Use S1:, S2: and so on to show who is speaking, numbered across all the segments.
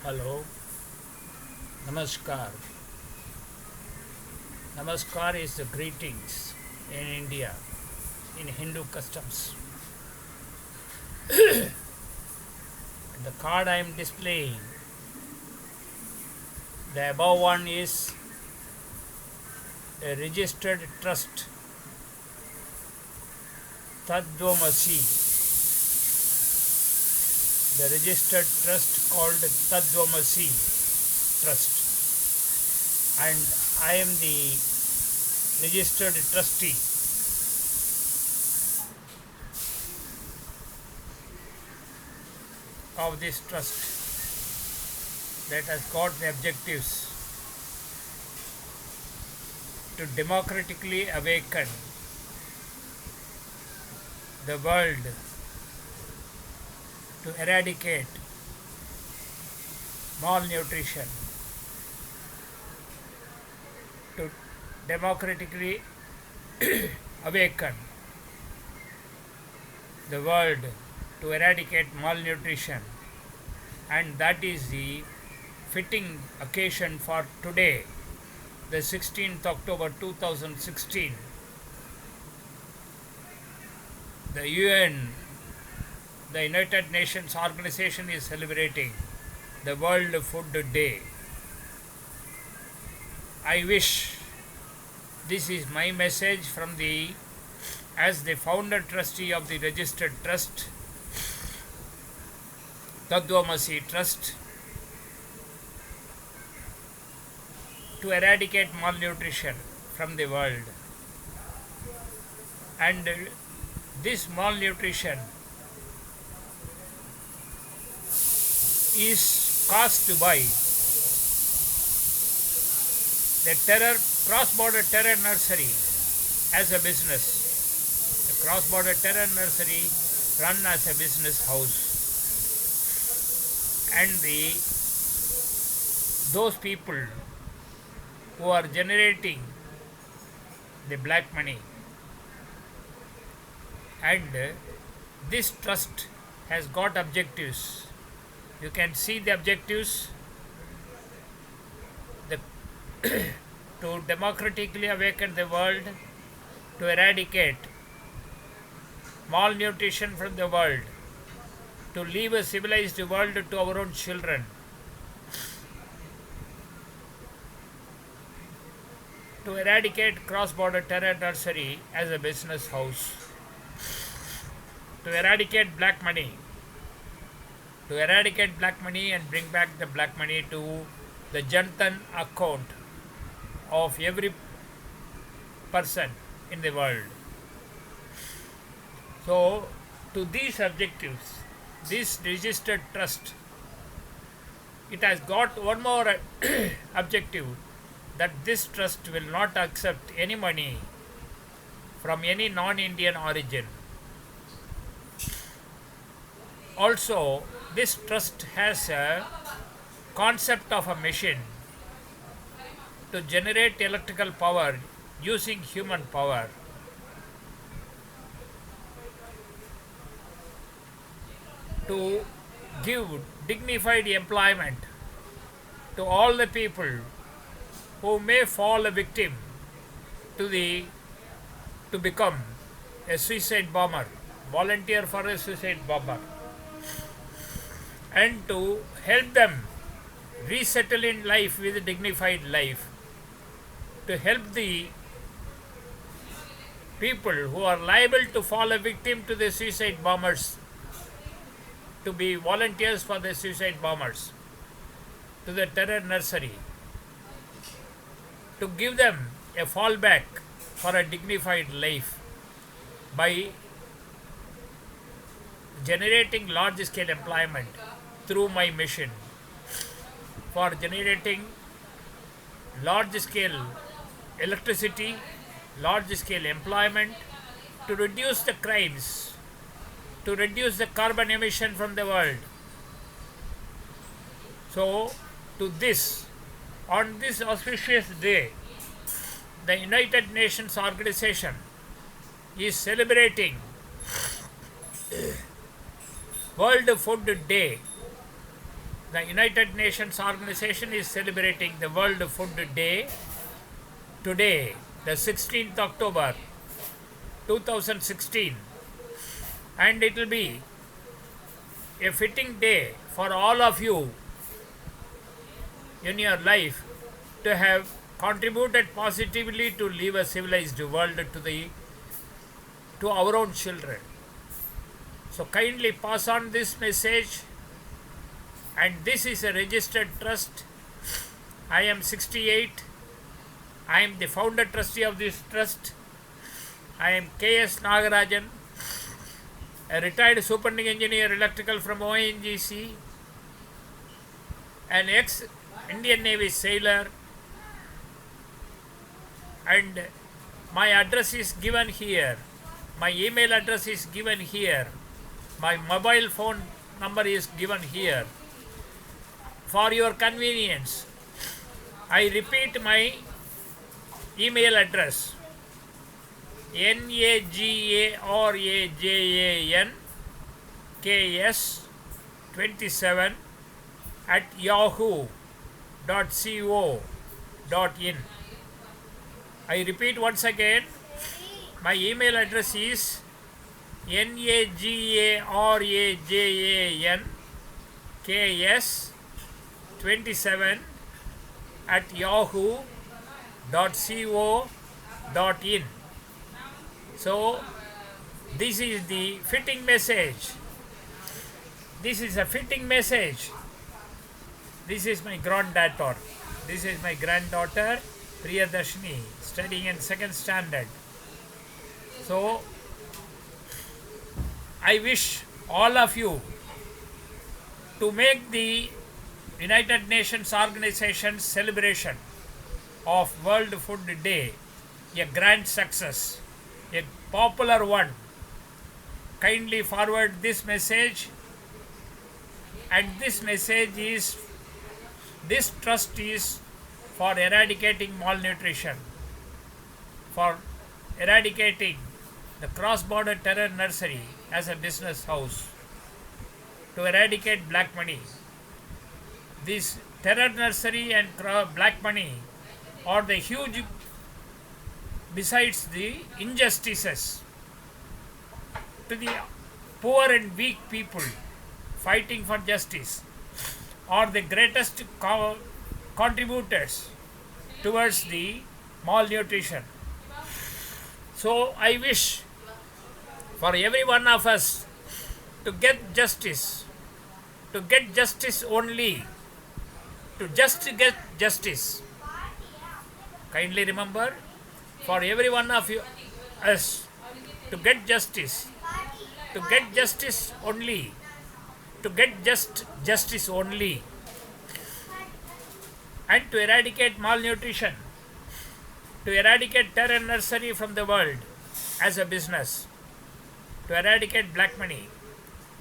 S1: Hello, Namaskar. Namaskar is the greetings in India in Hindu customs. The card I am displaying, the above one is a registered trust, Tadvamasi, the registered trust called Tadvamasi Trust, and I am the registered trustee. Of this trust that has got the objectives to democratically awaken the world, to eradicate malnutrition, to democratically awaken the world, to eradicate malnutrition, and that is the fitting occasion for today, the 16th October 2016. The UN, the United Nations organization, is celebrating the World Food Day. I wish, this is my message from the, as the founder trustee of the registered trust, Tadvamasi Trust, to eradicate malnutrition from the world. And this malnutrition is caused by the cross-border terror nursery as a business. The cross-border terror nursery run as a business house, and those people who are generating the black money, and this trust has got objectives. You can see the objectives. To democratically awaken the world, to eradicate malnutrition from the world, to leave a civilized world to our own children, to eradicate cross-border terror nursery as a business house, to eradicate black money, and bring back the black money to the Jantan account of every person in the world. So, to these objectives, this registered trust, it has got one more objective, that this trust will not accept any money from any non-Indian origin. Also, this trust has a concept of a machine to generate electrical power using human power. To give dignified employment to all the people who may fall a victim to become a suicide bomber, volunteer for a suicide bomber, and to help them resettle in life with a dignified life, to help the people who are liable to fall a victim to the suicide bombers, to be volunteers for the suicide bombers, to the terror nursery, to give them a fallback for a dignified life by generating large-scale employment through my mission, for generating large-scale electricity, large-scale employment, to reduce the crimes, to reduce the carbon emission from the world. So, to this, on this auspicious day, the United Nations organization is celebrating World Food Day the United Nations organization is celebrating the World Food Day today, the 16th October 2016, and it will be a fitting day for all of you in your life to have contributed positively to leave a civilized world to our own children. So kindly pass on this message, and this is a registered trust. I am 68. I am the founder trustee of this trust. I am K.S. Nagarajan, a retired superintending engineer electrical from ONGC, an ex-Indian Navy sailor, and my address is given here. My email address is given here. My mobile phone number is given here. For your convenience, I repeat my email address: nagarajan27@yahoo.co.in. I repeat once again, my email address is nagarajan27@yahoo.co.in. So this is the fitting message. This is a fitting message. This is my granddaughter. This is my granddaughter Priyadarshini, studying in 2nd standard. So I wish all of you to make the United Nations organization's celebration of World Food Day a grand success, a popular one. Kindly forward this message, and this message is, this trust is for eradicating malnutrition, for eradicating the cross-border terror nursery as a business house, to eradicate black money. This terror nursery and black money are the huge, besides the injustices to the poor and weak people fighting for justice, are the greatest contributors towards the malnutrition. So I wish for every one of us to get justice only, to just get justice. Kindly remember, for every one of you, us, to get justice only, to get justice only, and to eradicate malnutrition, to eradicate terror nursery from the world as a business, to eradicate black money,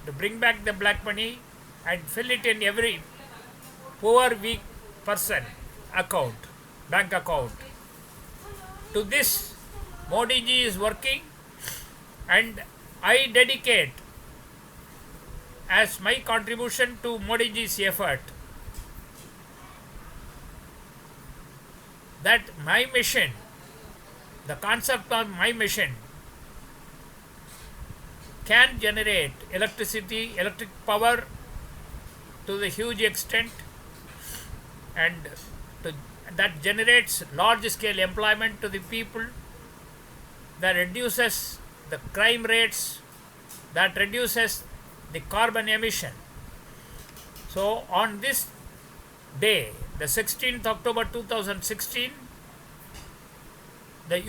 S1: to bring back the black money and fill it in every poor, weak person account, bank account. To this, Modi ji is working, and I dedicate as my contribution to Modi ji's effort that my mission, the concept of my mission, can generate electric power to the huge extent, and that generates large scale employment to the people, that reduces the crime rates, that reduces the carbon emission. So on this day, the 16th October 2016, the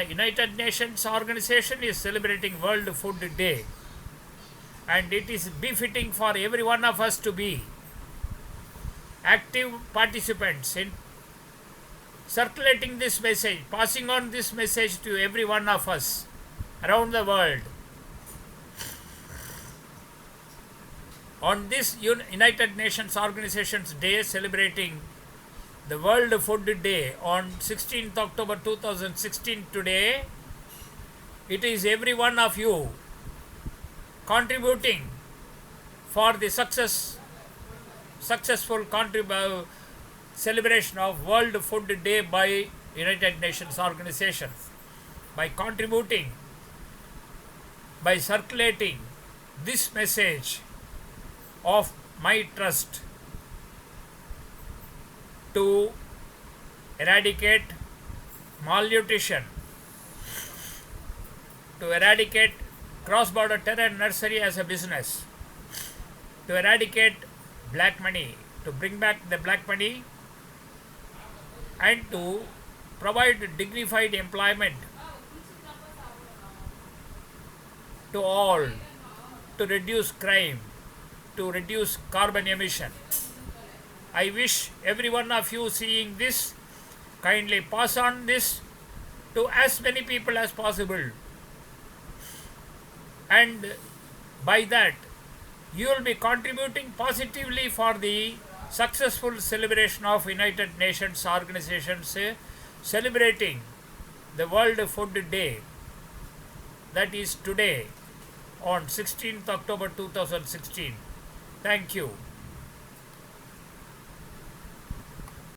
S1: United Nations organization is celebrating World Food Day, and it is befitting for every one of us to be active participants in circulating this message, passing on this message to every one of us around the world. On this United Nations Organization's Day, celebrating the World Food Day on 16th October 2016 today, it is every one of you contributing for the successful celebration of World Food Day by United Nations organizations. By contributing, by circulating this message of my trust to eradicate malnutrition, to eradicate cross-border terror nursery as a business, to eradicate black money, to bring back the black money, and to provide dignified employment to all, to reduce crime, to reduce carbon emission. I wish every one of you seeing this kindly pass on this to as many people as possible, and by that you will be contributing positively for the successful celebration of United Nations organizations celebrating the World Food Day, that is today on 16th October 2016. Thank you.